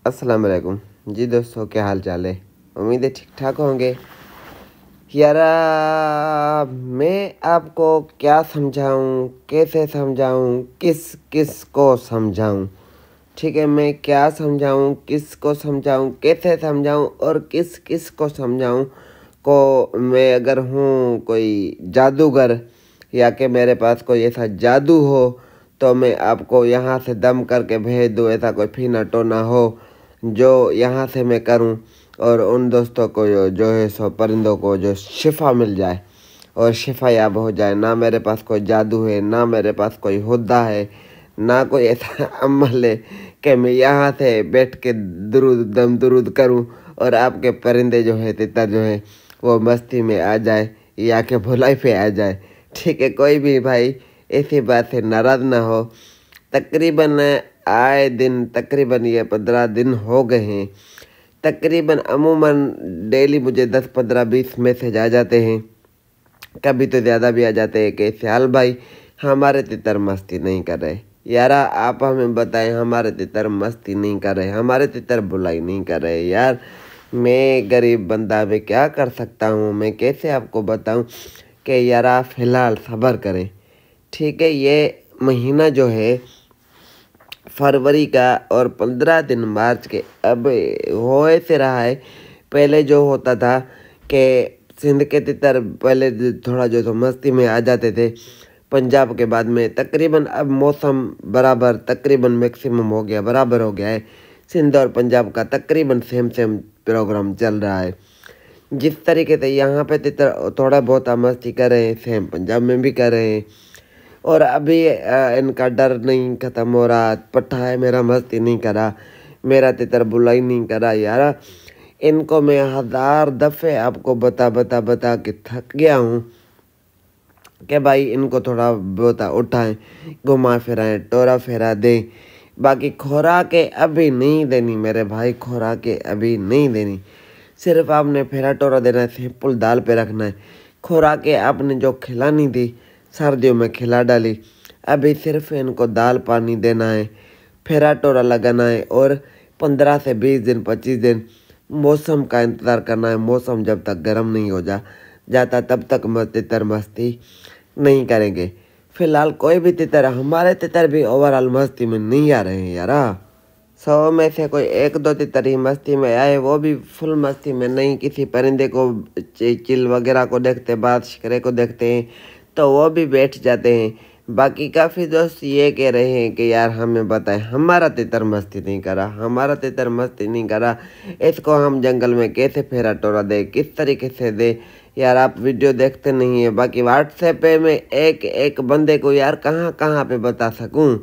अस्सलाम वालेकुम जी दोस्तों, क्या हाल चाल है। उम्मीद है ठीक ठाक होंगे। यारा मैं आपको क्या समझाऊं, कैसे समझाऊं, किस किस को समझाऊं। ठीक है, मैं क्या समझाऊं, किस को समझाऊं, कैसे समझाऊं और किस किस को समझाऊं। को मैं अगर हूँ कोई जादूगर या कि मेरे पास कोई ऐसा जादू हो तो मैं आपको यहाँ से दम करके भेज दूँ। ऐसा कोई फीना टोना हो जो यहाँ से मैं करूँ और उन दोस्तों को जो है सो परिंदों को जो शिफा मिल जाए और शिफा याब हो जाए। ना मेरे पास कोई जादू है, ना मेरे पास कोई हुद्दा है, ना कोई ऐसा अमल है कि मैं यहाँ से बैठ के दुरूद करूँ और आपके परिंदे जो है तितर जो है वो मस्ती में आ जाए या के भुलाई पे आ जाए। ठीक है, कोई भी भाई ऐसी बात से नाराज़ ना हो। तकरीबन आए दिन तकरीबन ये 15 दिन हो गए हैं। तकरीबन अमूमन डेली मुझे 10 15 20 मैसेज आ जाते हैं, कभी तो ज़्यादा भी आ जाते हैं। कैसे हाल भाई, हमारे तितर मस्ती नहीं कर रहे। यारा आप हमें बताएं, हमारे तितर मस्ती नहीं कर रहे, हमारे तितर बुलाई नहीं कर रहे। यार मैं गरीब बंदा, मैं क्या कर सकता हूँ, मैं कैसे आपको बताऊँ कि यारा फ़िलहाल सब्र करें। ठीक है, ये महीना जो है फरवरी का और 15 दिन मार्च के अब हो ऐसे रहा है। पहले जो होता था कि सिंध के तितर पहले थोड़ा जो तो मस्ती में आ जाते थे, पंजाब के बाद में तकरीबन अब मौसम बराबर तकरीबन मैक्सिमम हो गया, बराबर हो गया है। सिंध और पंजाब का तकरीबन सेम सेम प्रोग्राम चल रहा है। जिस तरीके से यहाँ पे तितर थोड़ा बहुत मस्ती कर रहे हैं, सेम पंजाब में भी कर रहे हैं। और अभी इनका डर नहीं ख़त्म हो रहा। पट्टा है मेरा मस्ती नहीं करा, मेरा तितर बुलाई नहीं करा। यार इनको मैं 1000 दफ़े आपको बता के थक गया हूँ कि भाई इनको थोड़ा बहुत उठाएं, घुमा फिराएं, टोरा फेरा दें। बाकी खुराकें अभी नहीं देनी मेरे भाई, खुराकें अभी नहीं देनी। सिर्फ आपने फेरा टोरा देना है, सिंपल दाल पे रखना है। खुराकें आपने जो खिलानी थी सर्दियों में खिला डाली, अभी सिर्फ इनको दाल पानी देना है, फेरा टोरा लगाना है और 15 से 20 दिन 25 दिन मौसम का इंतज़ार करना है। मौसम जब तक गर्म नहीं हो जाता तब तक तितर मस्ती नहीं करेंगे। फिलहाल कोई भी तितर, हमारे तितर भी ओवरऑल मस्ती में नहीं आ रहे हैं यार। 100 में से कोई 1 2 तितर ही मस्ती में आए, वो भी फुल मस्ती में नहीं। किसी परिंदे को चिल वगैरह को देखते, बात शिकरे को देखते हैं तो वो भी बैठ जाते हैं। बाकी काफ़ी दोस्त ये कह रहे हैं कि यार हमें बताएं, हमारा तितर मस्ती नहीं करा, हमारा तितर मस्ती नहीं करा, इसको हम जंगल में कैसे फेरा टोरा दे, किस तरीके से दे। यार आप वीडियो देखते नहीं है। बाकी व्हाट्सएप पे मैं एक एक बंदे को यार कहाँ कहाँ पे बता सकूँ।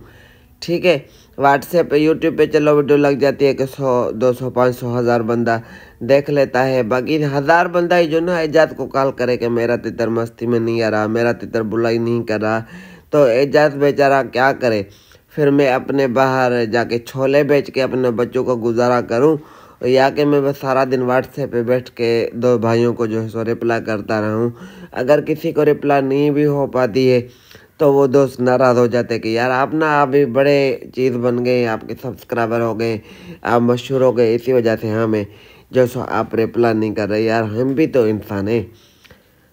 ठीक है, व्हाट्सएप पे यूट्यूब पे चलो वीडियो लग जाती है कि 100 200 500 1000 बंदा देख लेता है। बाकी 1000 बंदा ही जो ना एजाज को कॉल करे कि मेरा तितर मस्ती में नहीं आ रहा, मेरा तितर बुलाई नहीं कर रहा, तो एजाज बेचारा क्या करे। फिर मैं अपने बाहर जाके छोले बेच के अपने बच्चों को गुजारा करूं या कि मैं बस सारा दिन व्हाट्सएप पे बैठ के 2 भाइयों को जो है सो रिप्लाई करता रहूं। अगर किसी को रिप्लाई नहीं भी हो पाती है तो वो दोस्त नाराज़ हो जाते कि यार आप ना अभी बड़े चीज़ बन गए, आपके सब्सक्राइबर हो गए, आप मशहूर हो गए, इसी वजह से हमें जो सो आप रिप्लाई नहीं कर रहे। यार हम भी तो इंसान हैं,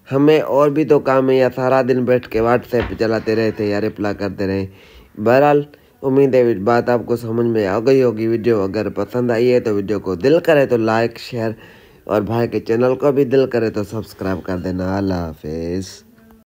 हमें और भी तो काम है। या सारा दिन बैठ के व्हाट्सएप पे चलाते रहते या रिप्लाई करते रहे। बहरहाल उम्मीद है बात आपको समझ में आ गई होगी। वीडियो अगर पसंद आई है तो वीडियो को दिल करे तो लाइक शेयर और भाई के चैनल को भी दिल करे तो सब्सक्राइब कर देना। अल्लाह हाफिज़।